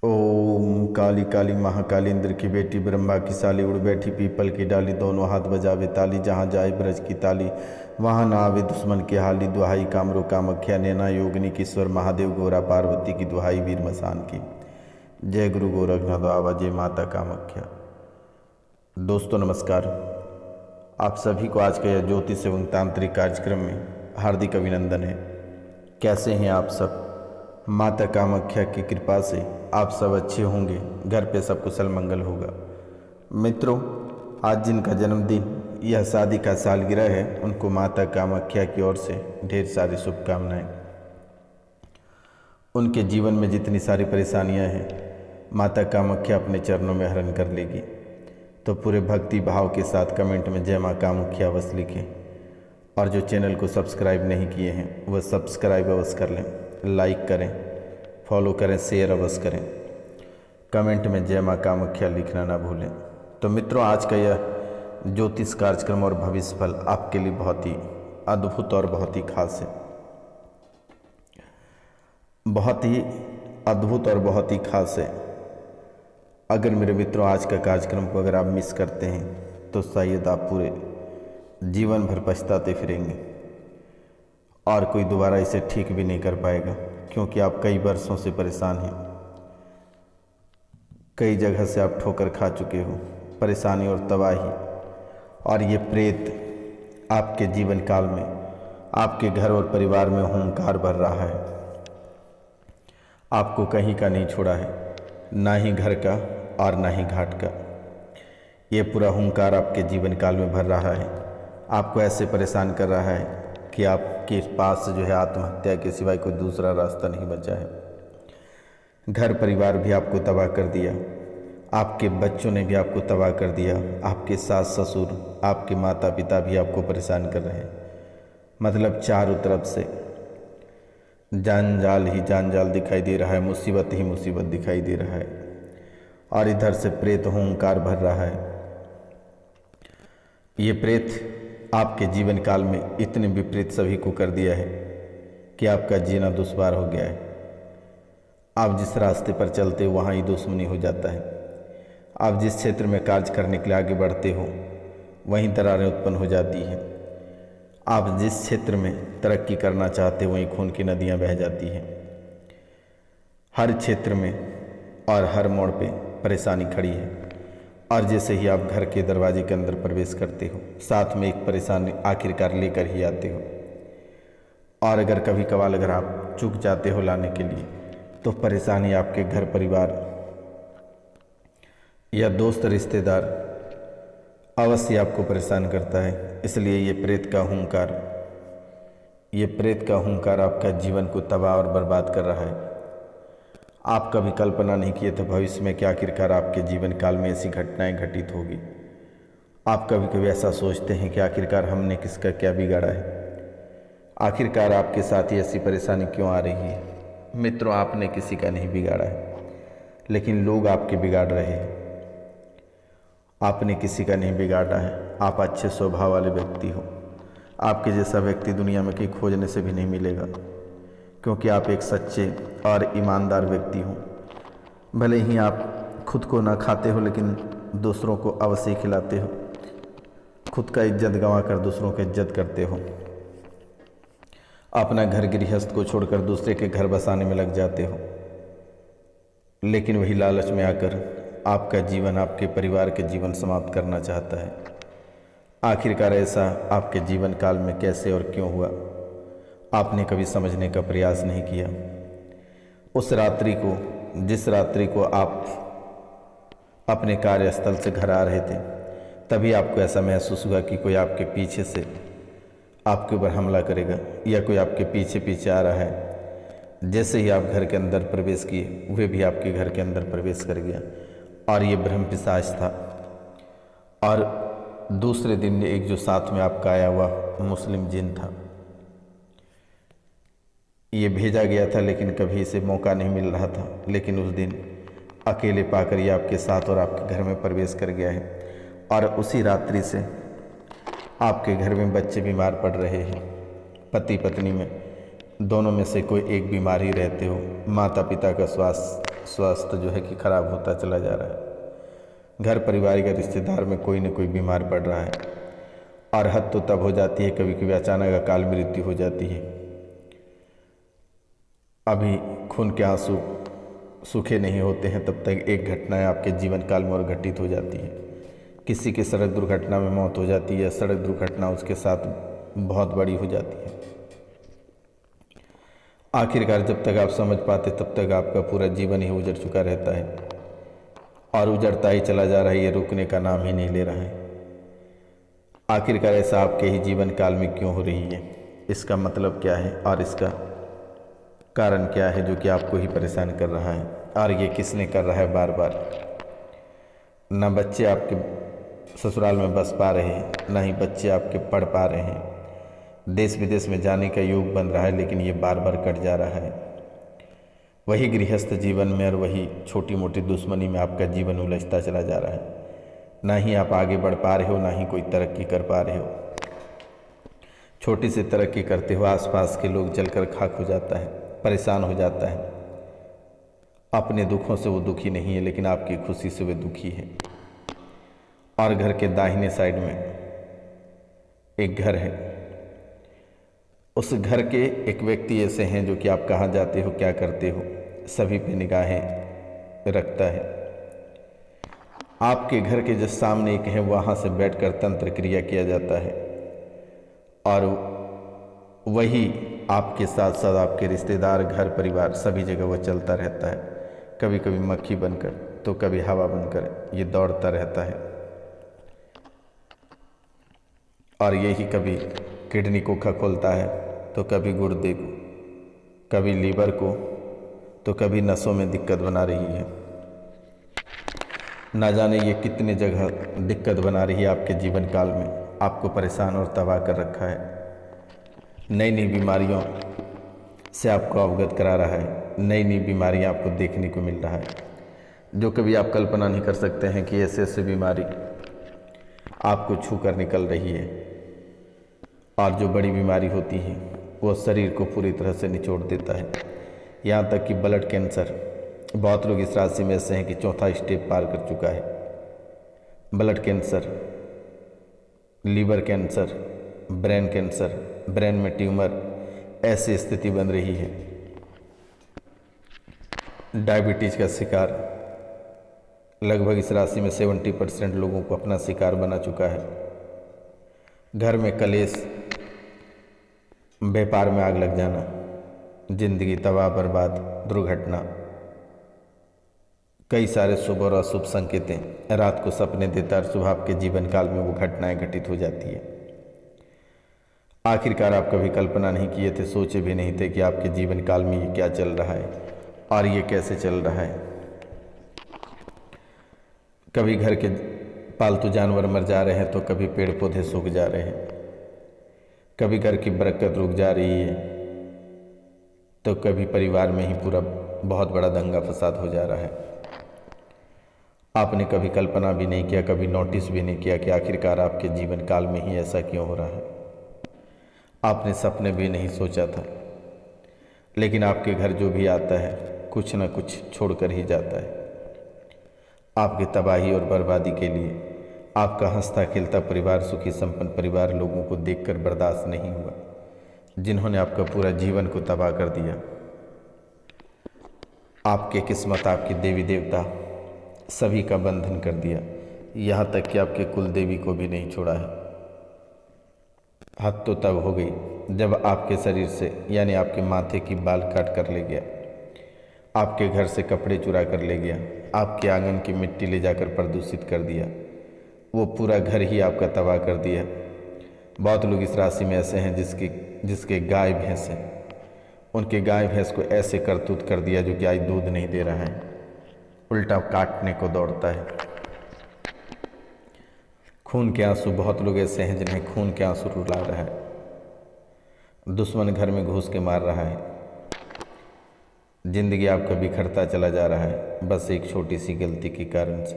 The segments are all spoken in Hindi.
ओम काली काली महाकाली इंद्र की बेटी ब्रह्मा की साली उड़ बैठी पीपल की डाली दोनों हाथ बजावे ताली जहाँ जाए ब्रज की ताली वहाँ ना आवे दुश्मन की हाली दुहाई कामरो कामख्या नैना योगिनी किश्वर महादेव गोरा पार्वती की दुहाई वीर मसान की। जय गुरु गोरखनाथ बाबा जय माता कामख्या। दोस्तों नमस्कार, आप सभी को आज का यह ज्योतिष एवं तांत्रिक कार्यक्रम में हार्दिक अभिनंदन है। कैसे हैं आप सब? माता कामाख्या की कृपा से आप सब अच्छे होंगे, घर पे सब कुशल मंगल होगा। मित्रों, आज जिनका जन्मदिन यह शादी का सालगिरह है उनको माता कामाख्या की ओर से ढेर सारी शुभकामनाएं। उनके जीवन में जितनी सारी परेशानियां हैं माता कामाख्या अपने चरणों में हरण कर लेगी। तो पूरे भक्ति भाव के साथ कमेंट में जय माँ कामाख्या अवश्य लिखें, और जो चैनल को सब्सक्राइब नहीं किए हैं वह सब्सक्राइब अवश्य कर लें, लाइक करें, फॉलो करें, शेयर अवश्य करें, कमेंट में जय माँ कामाख्या लिखना ना भूलें। तो मित्रों, आज का यह ज्योतिष कार्यक्रम और भविष्य फल आपके लिए बहुत ही अद्भुत और बहुत ही खास है। बहुत ही अद्भुत और बहुत ही खास है। अगर मेरे मित्रों आज का कार्यक्रम को अगर आप मिस करते हैं तो शायद आप पूरे जीवन भर पछताते फिरेंगे और कोई दोबारा इसे ठीक भी नहीं कर पाएगा, क्योंकि आप कई वर्षों से परेशान हैं। कई जगह से आप ठोकर खा चुके हो, परेशानी और तबाही, और ये प्रेत आपके जीवन काल में आपके घर और परिवार में हुंकार भर रहा है। आपको कहीं का नहीं छोड़ा है, ना ही घर का और ना ही घाट का। ये पूरा हुंकार आपके जीवन काल में भर रहा है, आपको ऐसे परेशान कर रहा है कि आपके पास जो है आत्महत्या के सिवाय कोई दूसरा रास्ता नहीं बचा है। घर परिवार भी आपको तबाह कर दिया, आपके बच्चों ने भी आपको तबाह कर दिया, आपके सास ससुर, आपके माता पिता भी आपको परेशान कर रहे हैं। मतलब चारों तरफ से जंजाल ही जंजाल दिखाई दे रहा है, मुसीबत ही मुसीबत दिखाई दे रहा है, और इधर से प्रेत हुंकार भर रहा है। ये प्रेत आपके जीवन काल में इतने विपरीत सभी को कर दिया है कि आपका जीना दुश्वार हो गया है। आप जिस रास्ते पर चलते हो वहाँ ही दुश्मनी हो जाता है। आप जिस क्षेत्र में कार्य करने के लिए आगे बढ़ते हो वहीं दरारें उत्पन्न हो जाती हैं। आप जिस क्षेत्र में तरक्की करना चाहते हो वहीं खून की नदियाँ बह जाती हैं। हर क्षेत्र में और हर मोड़ पे परेशानी खड़ी है, और जैसे ही आप घर के दरवाजे के अंदर प्रवेश करते हो साथ में एक परेशानी आखिरकार लेकर ही आते हो। और अगर कभी कभार अगर आप चूक जाते हो लाने के लिए तो परेशानी आपके घर परिवार या दोस्त रिश्तेदार अवश्य आपको परेशान करता है। इसलिए ये प्रेत का हुंकार आपका जीवन को तबाह और बर्बाद कर रहा है। आप कभी कल्पना नहीं किए थे भविष्य में कि आखिरकार आपके जीवन काल में ऐसी घटनाएं घटित होगी। आप कभी कभी ऐसा सोचते हैं कि आखिरकार हमने किसका क्या बिगाड़ा है, आखिरकार आपके साथ ही ऐसी परेशानी क्यों आ रही है। मित्रों, आपने किसी का नहीं बिगाड़ा है, लेकिन लोग आपके बिगाड़ रहे हैं। आपने किसी का नहीं बिगाड़ा है। आप अच्छे स्वभाव वाले व्यक्ति हो। आपके जैसा व्यक्ति दुनिया में कहीं खोजने से भी नहीं मिलेगा, क्योंकि आप एक सच्चे और ईमानदार व्यक्ति हो। भले ही आप खुद को ना खाते हो लेकिन दूसरों को अवश्य खिलाते हो। खुद का इज्जत गंवा कर दूसरों की इज्जत करते हो। अपना घर गृहस्थ को छोड़कर दूसरे के घर बसाने में लग जाते हो, लेकिन वही लालच में आकर आपका जीवन, आपके परिवार के जीवन समाप्त करना चाहता है। आखिरकार ऐसा आपके जीवन काल में कैसे और क्यों हुआ, आपने कभी समझने का प्रयास नहीं किया। उस रात्रि को, जिस रात्रि को आप अपने कार्यस्थल से घर आ रहे थे, तभी आपको ऐसा महसूस हुआ कि कोई आपके पीछे से आपके ऊपर हमला करेगा या कोई आपके पीछे पीछे आ रहा है। जैसे ही आप घर के अंदर प्रवेश किए वह भी आपके घर के अंदर प्रवेश कर गया, और ये ब्रह्म पिशाच था। और दूसरे दिन एक जो साथ में आपका आया हुआ मुस्लिम जिन था, ये भेजा गया था लेकिन कभी इसे मौका नहीं मिल रहा था, लेकिन उस दिन अकेले पाकर ये आपके साथ और आपके घर में प्रवेश कर गया है। और उसी रात्रि से आपके घर में बच्चे बीमार पड़ रहे हैं। पति पत्नी में दोनों में से कोई एक बीमार ही रहते हो। माता पिता का स्वास्थ्य स्वास्थ्य जो है कि खराब होता चला जा रहा है। घर परिवार का रिश्तेदार में कोई न कोई बीमार पड़ रहा है और हद तो तब हो जाती है कभी कभी अचानक अकाल मृत्यु हो जाती है। अभी खून के आंसू सूखे नहीं होते हैं तब तक एक घटना आपके जीवन काल में और घटित हो जाती है। किसी की सड़क दुर्घटना में मौत हो जाती है, सड़क दुर्घटना उसके साथ बहुत बड़ी हो जाती है। आखिरकार जब तक आप समझ पाते तब तक आपका पूरा जीवन ही उजड़ चुका रहता है और उजड़ता ही चला जा रहा है, ये रुकने का नाम ही नहीं ले रहा है। आखिरकार ऐसा आपके ही जीवन काल में क्यों हो रही है, इसका मतलब क्या है और इसका कारण क्या है जो कि आपको ही परेशान कर रहा है। और ये किसने कर रहा है बार बार। ना बच्चे आपके ससुराल में बस पा रहे हैं, ना ही बच्चे आपके पढ़ पा रहे हैं। देश विदेश में जाने का योग बन रहा है लेकिन ये बार बार कट जा रहा है। वही गृहस्थ जीवन में और वही छोटी मोटी दुश्मनी में आपका जीवन उलझता चला जा रहा है। ना ही आप आगे बढ़ पा रहे हो, ना ही कोई तरक्की कर पा रहे हो। छोटी सी तरक्की करते हो, आसपास के लोग जलकर खाक हो जाता है, परेशान हो जाता है। अपने दुखों से वो दुखी नहीं है लेकिन आपकी खुशी से वे दुखी है। और घर के दाहिने साइड में एक घर है, उस घर के एक व्यक्ति ऐसे हैं जो कि आप कहाँ जाते हो, क्या करते हो, सभी पे निगाहें रखता है। आपके घर के जस्ट सामने एक है, वहाँ से बैठकर तंत्र क्रिया किया जाता है और वही आपके साथ साथ आपके रिश्तेदार, घर परिवार सभी जगह वह चलता रहता है। कभी कभी मक्खी बनकर तो कभी हवा बनकर ये दौड़ता रहता है और यही कभी किडनी को खखोलता है तो कभी गुर्दे को, कभी लीवर को, तो कभी नसों में दिक्कत बना रही है। ना जाने ये कितने जगह दिक्कत बना रही है आपके जीवन काल में, आपको परेशान और तबाह कर रखा है। नई नई बीमारियों से आपको अवगत करा रहा है, नई नई बीमारियां आपको देखने को मिल रहा है जो कभी आप कल्पना नहीं कर सकते हैं कि ऐसे ऐसे बीमारी आपको छू कर निकल रही है। और जो बड़ी बीमारी होती है वो शरीर को पूरी तरह से निचोड़ देता है। यहाँ तक कि ब्लड कैंसर, बहुत लोग इस राशि में ऐसे हैं कि चौथा स्टेप पार कर चुका है। Blood cancer, liver cancer, brain cancer, brain में ट्यूमर, ऐसी स्थिति बन रही है। डायबिटीज का शिकार लगभग इस राशि में 70% लोगों को अपना शिकार बना चुका है। घर में कलेश, व्यापार में आग लग जाना, जिंदगी तबाह बर्बाद, दुर्घटना, कई सारे शुभ और अशुभ संकेतें रात को सपने देता और सुबह आपके जीवन काल में वो घटनाएं घटित हो जाती है। आखिरकार आप कभी कल्पना नहीं किए थे, सोचे भी नहीं थे कि आपके जीवन काल में ये क्या चल रहा है और ये कैसे चल रहा है। कभी घर के पालतू जानवर मर जा रहे हैं तो कभी पेड़ पौधे सूख जा रहे हैं, कभी घर की बरकत रुक जा रही है तो कभी परिवार में ही पूरा बहुत बड़ा दंगा फसाद हो जा रहा है। आपने कभी कल्पना भी नहीं किया, कभी नोटिस भी नहीं किया कि आखिरकार आपके जीवन काल में ही ऐसा क्यों हो रहा है। आपने सपने भी नहीं सोचा था, लेकिन आपके घर जो भी आता है कुछ न कुछ छोड़कर ही जाता है। आपकी तबाही और बर्बादी के लिए आपका हंसता खेलता परिवार, सुखी संपन्न परिवार लोगों को देखकर बर्दाश्त नहीं हुआ, जिन्होंने आपका पूरा जीवन को तबाह कर दिया। आपके किस्मत, आपके देवी देवता सभी का बंधन कर दिया, यहाँ तक कि आपके कुल देवी को भी नहीं छोड़ा है। हद तो तब हो गई जब आपके शरीर से यानी आपके माथे की बाल काट कर ले गया, आपके घर से कपड़े चुरा कर ले गया, आपके आंगन की मिट्टी ले जाकर प्रदूषित कर दिया, वो पूरा घर ही आपका तबाह कर दिया। बहुत लोग इस राशि में ऐसे हैं जिसके गाय भैंस हैं, उनके गाय भैंस को ऐसे करतूत कर दिया जो कि आज दूध नहीं दे रहा है, उल्टा काटने को दौड़ता है। खून के आंसू, बहुत लोग ऐसे हैं जिन्हें खून के आंसू रुला रहा है। दुश्मन घर में घुस के मार रहा है। जिंदगी आपका बिखरता चला जा रहा है बस एक छोटी सी गलती के कारण से।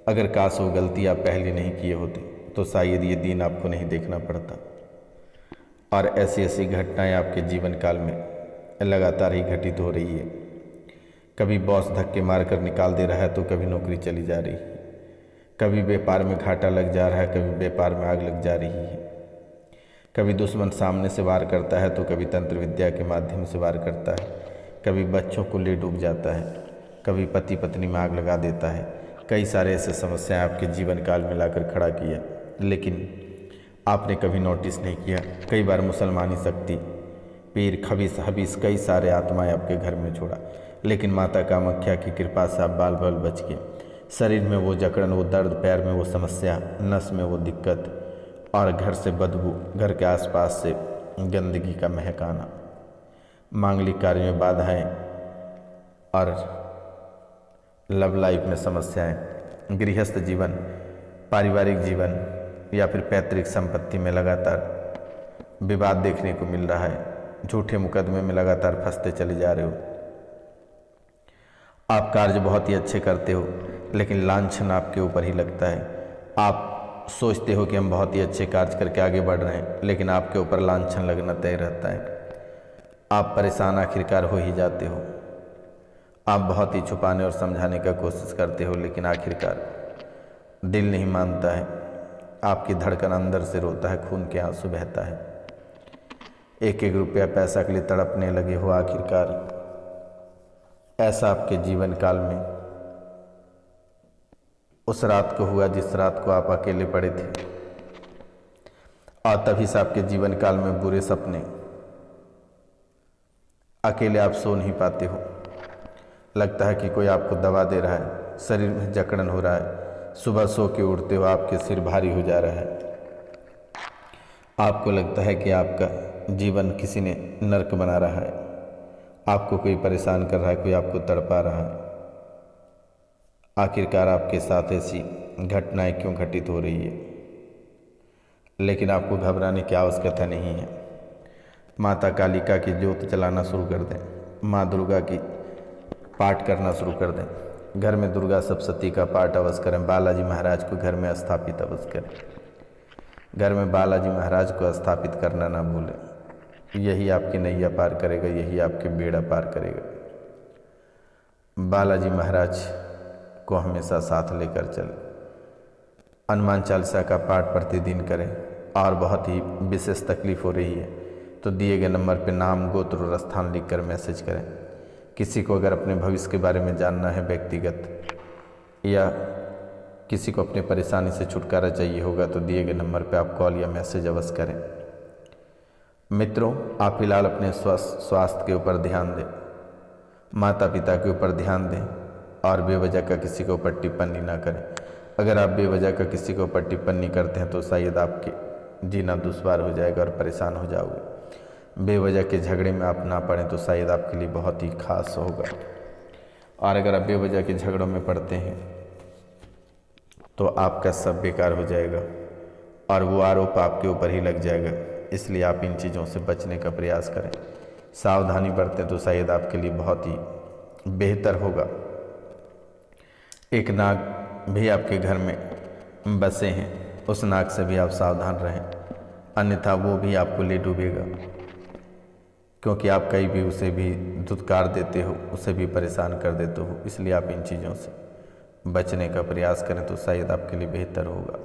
अगर काश वो गलती आप पहले नहीं किए होते तो शायद ये दिन आपको नहीं देखना पड़ता। और ऐसी ऐसी घटनाएं आपके जीवन काल में लगातार ही घटित हो रही है। कभी बॉस धक्के मार कर निकाल दे रहा है तो कभी नौकरी चली जा रही है, कभी व्यापार में घाटा लग जा रहा है, कभी व्यापार में आग लग जा रही है, कभी दुश्मन सामने से वार करता है तो कभी तंत्र विद्या के माध्यम से वार करता है, कभी बच्चों को ले डूब जाता है, कभी पति पत्नी में आग लगा देता है। कई सारे ऐसे समस्याएं आपके जीवन काल में लाकर खड़ा किया, लेकिन आपने कभी नोटिस नहीं किया। कई बार मुसलमानी शक्ति, पीर, खबीस, हबीस, कई सारे आत्माएं आपके घर में छोड़ा, लेकिन माता कामाख्या की कृपा से आप बाल बाल बच गए। शरीर में वो जकड़न, वो दर्द, पैर में वो समस्या, नस में वो दिक्कत और घर से बदबू, घर के आसपास से गंदगी का महकाना, मांगलिक कार्य में बाधाएं और लव लाइफ में समस्याएं, गृहस्थ जीवन, पारिवारिक जीवन या फिर पैतृक संपत्ति में लगातार विवाद देखने को मिल रहा है। झूठे मुकदमे में लगातार फंसते चले जा रहे हो। आप कार्य बहुत ही अच्छे करते हो, लेकिन लांछन आपके ऊपर ही लगता है। आप सोचते हो कि हम बहुत ही अच्छे कार्य करके आगे बढ़ रहे हैं, लेकिन आपके ऊपर लांछन लगना तय रहता है। आप परेशान आखिरकार हो ही जाते हो। आप बहुत ही छुपाने और समझाने का कोशिश करते हो, लेकिन आखिरकार दिल नहीं मानता है। आपकी धड़कन अंदर से रोता है, खून के आंसू बहता है। एक एक रुपया पैसा के लिए तड़पने लगे हो। आखिरकार ऐसा आपके जीवन काल में उस रात को हुआ जिस रात को आप अकेले पड़े थे, और तभी से आपके जीवन काल में बुरे सपने, अकेले आप सो नहीं पाते हो। लगता है कि कोई आपको दवा दे रहा है, शरीर में जकड़न हो रहा है। सुबह सो के उठते हो, आपके सिर भारी हो जा रहा है। आपको लगता है कि आपका जीवन किसी ने नर्क बना रहा है। आपको कोई परेशान कर रहा है, कोई आपको तड़पा रहा है। आखिरकार आपके साथ ऐसी घटनाएं क्यों घटित हो रही है? लेकिन आपको घबराने की आवश्यकता नहीं है। माता कालिका की ज्योत जलाना शुरू कर दें, माँ दुर्गा की पाठ करना शुरू कर दें। घर में दुर्गा सप्तशती का पाठ अवश्य करें। बालाजी महाराज को घर में स्थापित अवश्य करें। घर में बालाजी महाराज को स्थापित करना ना भूलें। यही आपकी नैया पार करेगा, यही आपके बेड़ा पार करेगा। बालाजी महाराज को हमेशा साथ लेकर चलें। हनुमान चालीसा का पाठ प्रतिदिन करें। और बहुत ही विशेष तकलीफ हो रही है तो दिए गए नंबर पर नाम, गोत्र और स्थान लिखकर मैसेज करें। किसी को अगर अपने भविष्य के बारे में जानना है व्यक्तिगत, या किसी को अपनी परेशानी से छुटकारा चाहिए होगा, तो दिए गए नंबर पर आप कॉल या मैसेज अवश्य करें। मित्रों, आप फिलहाल अपने स्वास्थ्य के ऊपर ध्यान दें, माता पिता के ऊपर ध्यान दें और बेवजह का किसी के ऊपर टिप्पणी ना करें। अगर आप बेवजह का किसी के ऊपर टिप्पणी करते हैं तो शायद आपके जीना दुश्वार हो जाएगा और परेशान हो जाओगे। बेवजह के झगड़े में आप ना पड़ें तो शायद आपके लिए बहुत ही खास होगा। और अगर आप बेवजह के झगड़ों में पड़ते हैं तो आपका सब बेकार हो जाएगा और वो आरोप आपके ऊपर ही लग जाएगा। इसलिए आप इन चीज़ों से बचने का प्रयास करें, सावधानी बरतें तो शायद आपके लिए बहुत ही बेहतर होगा। एक नाग भी आपके घर में बसे हैं, उस नाग से भी आप सावधान रहें, अन्यथा वो भी आपको ले डूबेगा। क्योंकि आप कहीं भी उसे भी धुतकार देते हो, उसे भी परेशान कर देते हो। इसलिए आप इन चीज़ों से बचने का प्रयास करें तो शायद आपके लिए बेहतर होगा।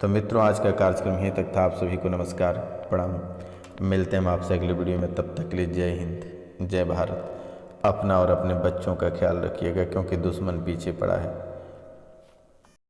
तो मित्रों, आज का कार्यक्रम यहीं तक था। आप सभी को नमस्कार, प्रणाम। मिलते हैं हम आपसे अगले वीडियो में। तब तक के लिए जय हिंद, जय भारत। अपना और अपने बच्चों का ख्याल रखिएगा, क्योंकि दुश्मन पीछे पड़ा है।